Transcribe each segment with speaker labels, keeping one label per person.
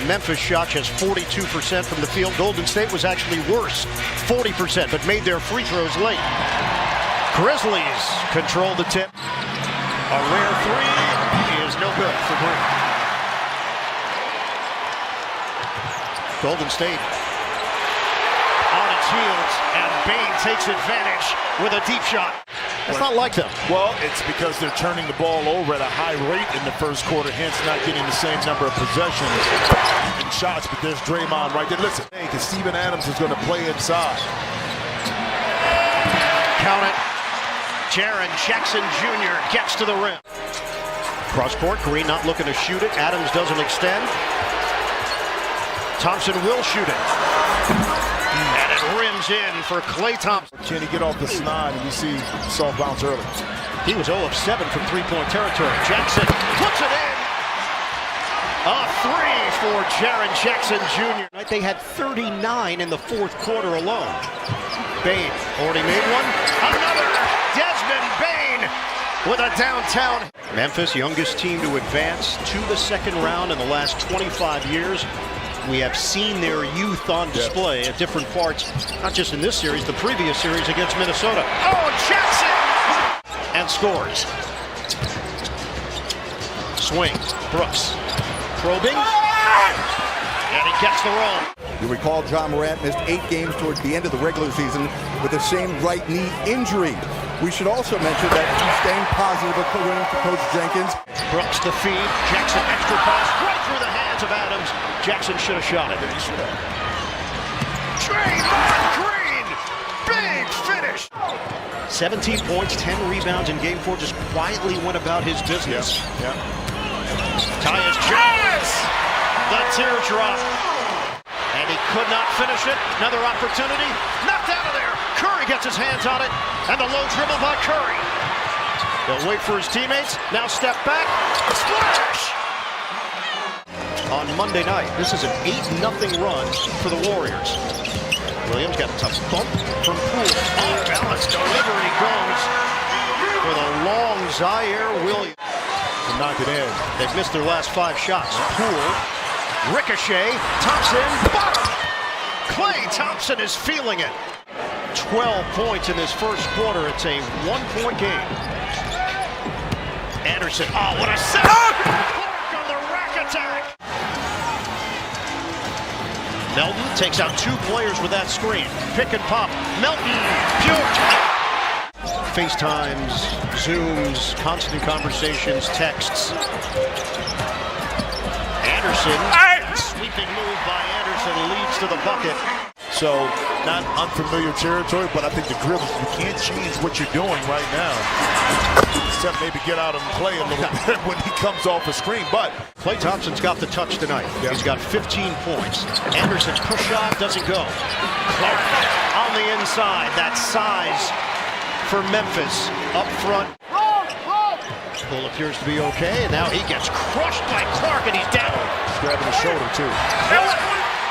Speaker 1: Memphis shot just 42% from the field. Golden State was actually worse, 40%, but made their free throws late. Grizzlies control the tip. A rare three is no good for Green. Golden State on its heels, and Bane takes advantage with a deep shot. It's not like them.
Speaker 2: Well, it's because they're turning the ball over at a high rate in the first quarter, hence not getting the same number of possessions and shots. But there's Draymond right there. Listen, because Steven Adams is going to play inside.
Speaker 1: Count it. Jaren Jackson Jr. gets to the rim. Cross court, Green not looking to shoot it. Adams doesn't extend. Thompson will shoot it. And it rims in for Klay Thompson.
Speaker 2: Can he get off the slide? And you see soft bounce early.
Speaker 1: He was 0 of 7 from three-point territory. Jackson puts it in. A three for Jaren Jackson Jr. They had 39 in the fourth quarter alone. Bane already made one. Another. Desmond Bane with a downtown. Memphis, youngest team to advance to the second round in the last 25 years. We have seen their youth on display at different parts, not just in this series, the previous series against Minnesota. Oh, Jackson! And scores. Swing, Brooks, probing, and he gets the roll.
Speaker 3: You recall Ja Morant missed 8 games towards the end of the regular season with the same right knee injury. We should also mention that he's staying positive according to Coach Jenkins.
Speaker 1: Brooks the feed, Jackson extra pass right through the hands of Adams. Jackson should have shot it. Draymond Green, big finish. 17 points, 10 rebounds in Game 4. Just quietly went about his business.
Speaker 2: Yeah.
Speaker 1: Tyus Jones, the teardrop, and he could not finish it. Another opportunity, knocked out of there. Curry gets his hands on it, and the low dribble by Curry. They'll wait for his teammates, now step back, splash! On Monday night, this is an 8-0 run for the Warriors. Williams got a tough bump from Poole. Off balance delivery goes for the long Zaire Williams.
Speaker 2: To knock it in.
Speaker 1: They've missed their last 5 shots. Poole, ricochet, Thompson, bottom! Klay Thompson is feeling it. 12 points in this first quarter. It's a 1-point game. Anderson, oh, what a set! Clark on the rack attack! Melton takes out 2 players with that screen. Pick and pop. Melton, pure. FaceTimes, Zooms, constant conversations, texts. Anderson, sweeping move by Anderson leads to the bucket.
Speaker 2: So, not unfamiliar territory, but I think the Grizz, you can't change what you're doing right now. Except maybe get out and play a little bit when he comes off a screen. But
Speaker 1: Klay Thompson's got the touch tonight. Yep. He's got 15 points. Anderson push shot doesn't go. Clark on the inside. That size for Memphis up front. Poole appears to be okay, and now he gets crushed by Clark, and he's down.
Speaker 2: He's grabbing the shoulder too.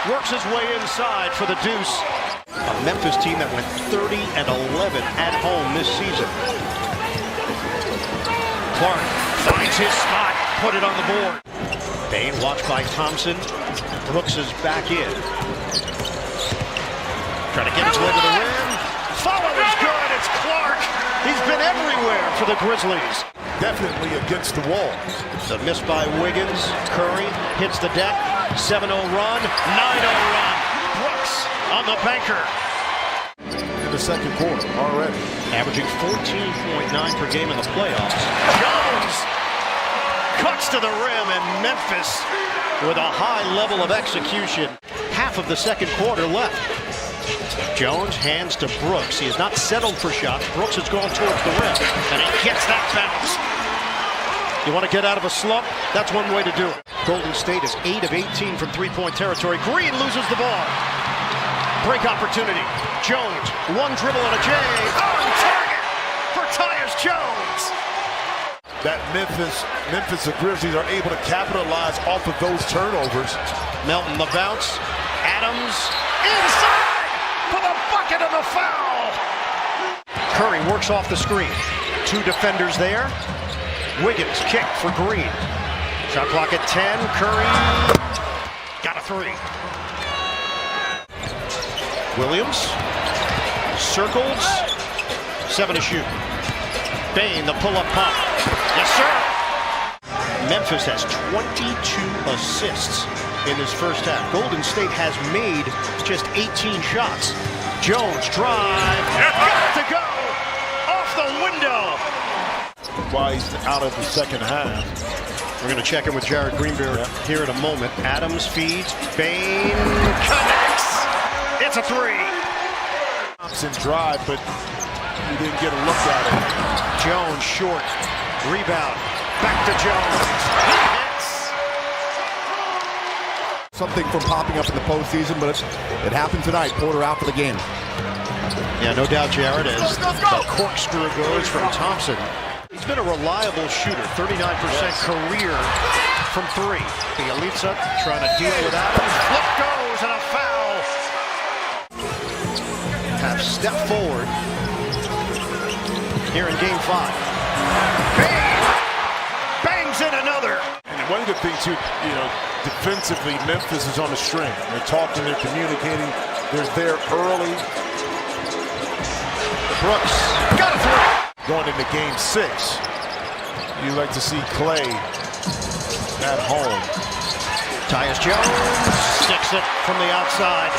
Speaker 1: Works his way inside for the deuce. A Memphis team that went 30-11 at home this season. Clark finds his spot, put it on the board. Bane watched by Thompson. Brooks is back in. Trying to get his way to the rim. Follow is good, it's Clark. He's been everywhere for the Grizzlies.
Speaker 2: Definitely against the wall.
Speaker 1: The miss by Wiggins. Curry hits the deck. 7-0 run, 9-0 run. Brooks on the banker.
Speaker 2: In the second quarter already.
Speaker 1: Averaging 14.9 per game in the playoffs. Jones cuts to the rim, and Memphis with a high level of execution. Half of the second quarter left. Jones hands to Brooks. He has not settled for shots. Brooks has gone towards the rim, and he gets that bounce. You want to get out of a slump? That's one way to do it. Golden State is 8 of 18 from three-point territory. Green loses the ball. Break opportunity. Jones, one dribble and a J. On target for Tyus Jones.
Speaker 2: That Memphis Grizzlies are able to capitalize off of those turnovers.
Speaker 1: Melton the bounce. Adams inside for the bucket and the foul. Curry works off the screen. 2 defenders there. Wiggins kick for Green. Shot clock at 10. Curry three. Williams circles, 7 to shoot. Bane, the pull-up pump. Yes, sir. Memphis has 22 assists in this first half. Golden State has made just 18 shots. Jones drive, got to go, off the window.
Speaker 2: Why he's out of the second half.
Speaker 1: We're going to check in with Jared Greenberg here in a moment. Adams feeds, Bane connects. It's a three.
Speaker 2: Thompson drive, but he didn't get a look at it.
Speaker 1: Jones short, rebound, back to Jones. He hits.
Speaker 3: Something from popping up in the postseason, but it happened tonight. Porter out for the game.
Speaker 1: Yeah, no doubt, Jared, as the corkscrew goes from Thompson. He's been a reliable shooter, 39% career from three. Bielitsa trying to deal with Adams. Flip goes and a foul. Have stepped forward here in game 5. Bang! Bangs in another.
Speaker 2: And one of the things, defensively, Memphis is on the string. They're talking, they're communicating. They're there early.
Speaker 1: Brooks got a three.
Speaker 2: Going into game 6, you like to see Clay at home.
Speaker 1: Tyus Jones sticks it from the outside.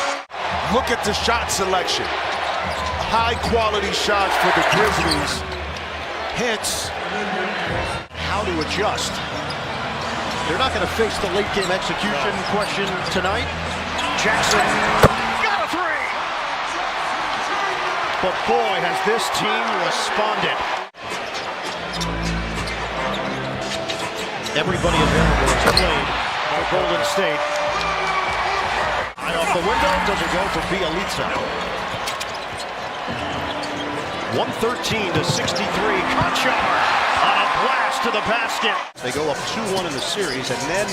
Speaker 2: Look at the shot selection. High quality shots for the Grizzlies. Hence,
Speaker 1: how to adjust. They're not going to face the late game execution question tonight. Jackson got a three. But boy, has this team responded. Everybody available is played by Golden State. Eye off the window, doesn't go for Bielitsa. 113 to 63. Conchar on a blast to the basket. They go up 2-1 in the series, and then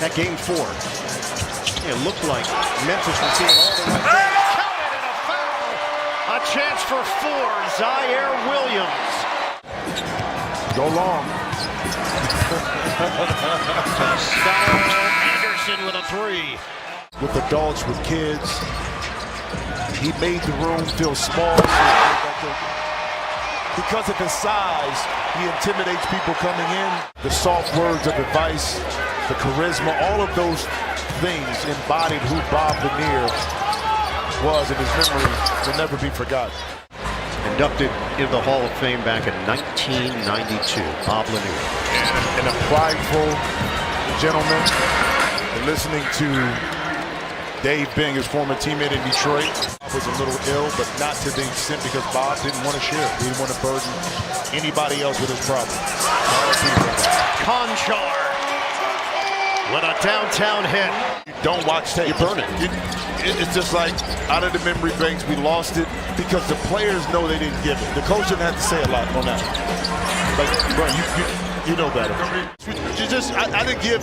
Speaker 1: that game 4. It looked like Memphis was being all the way. A chance for 4, Zaire Williams.
Speaker 2: go long.
Speaker 1: Anderson with a three.
Speaker 2: With adults, with kids, he made the room feel small. Because of his size, he intimidates people coming in. The soft words of advice, the charisma, all of those things embodied who Bob Lanier was, and his memory will never be forgotten.
Speaker 1: Inducted into the Hall of Fame back in 1992, Bob Lanier.
Speaker 2: And a prideful gentleman. And listening to Dave Bing, his former teammate in Detroit, was a little ill, but not to the extent because Bob didn't want to share. He didn't want to burden anybody else with his problems.
Speaker 1: Conchar with a downtown hit.
Speaker 2: Don't watch tape.
Speaker 1: You burn it.
Speaker 2: It's just like out of the memory banks, we lost it because the players know they didn't give it. The coach didn't have to say a lot on that. But bro, you know better.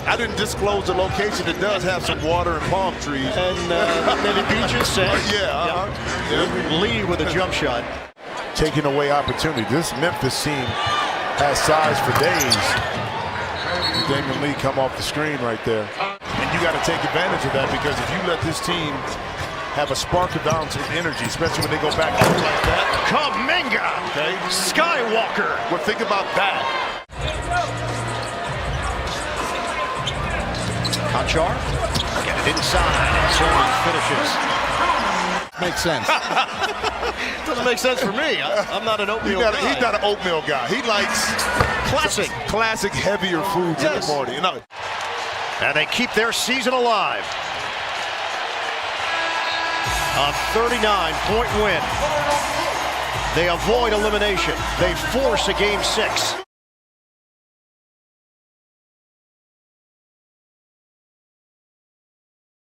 Speaker 2: I didn't disclose the location. It does have some water and palm trees.
Speaker 1: And maybe beaches, say. Lee with a jump shot.
Speaker 2: Taking away opportunity. This Memphis team has size for days. Damian Lee come off the screen right there. And you got to take advantage of that, because if you let this team have a spark of bounce and energy, especially when they go back out like that.
Speaker 1: Kuminga!
Speaker 2: Okay.
Speaker 1: Skywalker!
Speaker 2: Well, think about that.
Speaker 1: Conchar, get it inside, and Jones finishes.
Speaker 3: Makes sense.
Speaker 1: Doesn't make sense for me. I'm not an oatmeal guy.
Speaker 2: He's not an oatmeal guy. He likes classic heavier foods in the morning. You know.
Speaker 1: And they keep their season alive. A 39-point win. They avoid elimination. They force a Game 6.